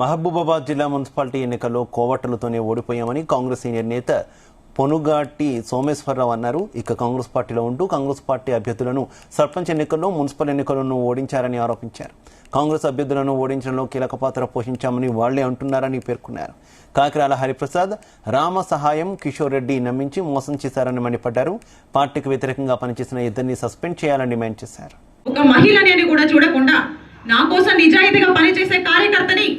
మహబూబాబాద్ జిల్లా మున్సిపాలిటీ ఎన్నికల్లో కోవట్టలతోనే ఓడిపోయామని కాంగ్రెస్ సీనియర్ నేత పొనుగాటి సోమేశ్వరరావు అన్నారు. ఇక కాంగ్రెస్ పార్టీలో ఉంటూ కాంగ్రెస్ పార్టీ అభ్యర్థులను సర్పంచ్ ఎన్నికల్లో మున్సిపల్ ఎన్నికలను ఓడించారని ఆరోపించారు. కాంగ్రెస్ అభ్యర్థులను ఓడించడంలో కీలక పాత్ర పోషించామని వాళ్లే అంటున్నారని పేర్కొన్నారు. కాకిరాల హరిప్రసాద్, రామ సహాయం, కిషోర్ రెడ్డి నమ్మించి మోసం చేశారని మండిపడ్డారు. పార్టీకి వ్యతిరేకంగా పనిచేసిన ఇద్దరిని సస్పెండ్ చేయాలని డిమాండ్ చేశారు. ఒక మహిళని కూడా చూడకుండా నా కోసం నిజాయితీగా పనిచేసే కార్యకర్తని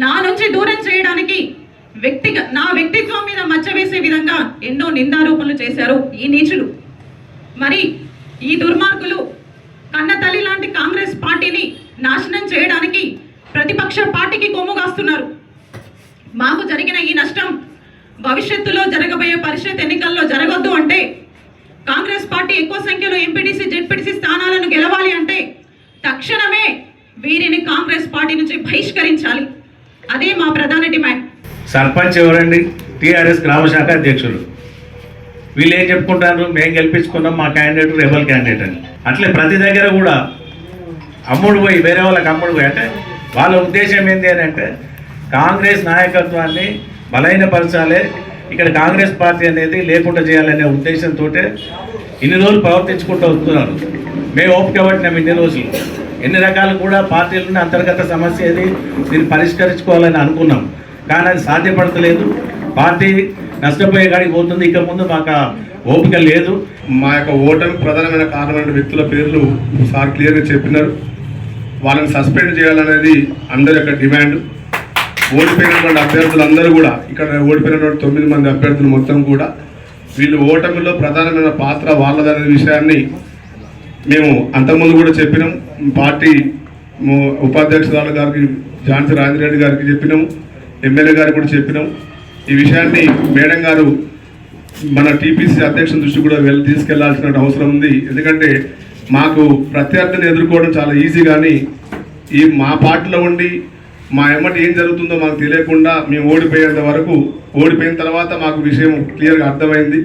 నా నుంచి దూరం చేయడానికి నా వ్యక్తిత్వం మీద మచ్చ వేసే విధంగా ఎన్నో నిందారోపణలు చేశారు ఈ నీచులు. మరి ఈ దుర్మార్గులు కన్న తల్లి లాంటి కాంగ్రెస్ పార్టీని నాశనం చేయడానికి ప్రతిపక్ష పార్టీకి కొమ్ముగాస్తున్నారు. మాకు జరిగిన ఈ నష్టం భవిష్యత్తులో జరగబోయే పరిషత్ ఎన్నికల్లో జరగొద్దు అంటే, కాంగ్రెస్ పార్టీ ఎక్కువ సంఖ్యలో ఎంపీటీసీ జెడ్పీటీసీ స్థానాలను గెలవాలి అంటే తక్షణమే వీరిని కాంగ్రెస్ పార్టీ నుంచి బహిష్కరించాలి. అదే మా ప్రధాన డిమాండ్. సర్పంచ్ ఎవరండి? టీఆర్ఎస్ గ్రామ శాఖ అధ్యక్షులు. వీళ్ళు ఏం చెప్పుకుంటారు? మేము గెలిపించుకున్నాం, మా క్యాండిడేట్ రెబల్ క్యాండిడేట్ అని. అట్లే ప్రతి దగ్గర కూడా అమ్ముడు పోయి వేరే వాళ్ళకి అమ్ముడు పోయి, అంటే వాళ్ళ ఉద్దేశం ఏంటి అని అంటే కాంగ్రెస్ నాయకత్వాన్ని బలహీనపరచాలి, ఇక్కడ కాంగ్రెస్ పార్టీ అనేది లేకుండా చేయాలనే ఉద్దేశంతో ఇన్ని రోజులు ప్రవర్తించుకుంటూ వస్తున్నారు. మేము ఓపిక పట్టినాం ఇన్ని రోజులు. ఎన్ని రకాలు కూడా పార్టీలను అంతర్గత సమస్య ఏది దీన్ని పరిష్కరించుకోవాలని అనుకున్నాం, కానీ అది సాధ్యపడతలేదు. పార్టీ నష్టపోయే కాడికి పోతుంది. ఇక ముందు మాకు ఓపిక లేదు. మా యొక్క ఓటమి ప్రధానమైన కారణమైన వ్యక్తుల పేర్లు సార్ క్లియర్గా చెప్పినారు. వాళ్ళని సస్పెండ్ చేయాలనేది అందరి యొక్క డిమాండ్. ఓడిపోయినటువంటి అభ్యర్థులందరూ కూడా, ఇక్కడ ఓడిపోయినటువంటి 9 మంది అభ్యర్థులు మొత్తం కూడా వీళ్ళు ఓటమిలో ప్రధానమైన పాత్ర వాళ్ళదనే విషయాన్ని మేము అంతకుముందు కూడా చెప్పినాం. పార్టీ ఉపాధ్యక్షురాలు గారికి, ఝాన్సీ రాజిరెడ్డి గారికి చెప్పినాము, ఎమ్మెల్యే గారికి కూడా చెప్పినాం. ఈ విషయాన్ని మేడం గారు మన టీపీసీ అధ్యక్షుల దృష్టి కూడా తీసుకెళ్లాల్సిన అవసరం ఉంది. ఎందుకంటే మాకు ప్రత్యర్థిని ఎదుర్కోవడం చాలా ఈజీ, కానీ మా పార్టీలో ఉండి మా ఎమ్మటి ఏం జరుగుతుందో మాకు తెలియకుండా మేము ఓడిపోయేంత వరకు, ఓడిపోయిన తర్వాత మాకు విషయం క్లియర్గా అర్థమైంది.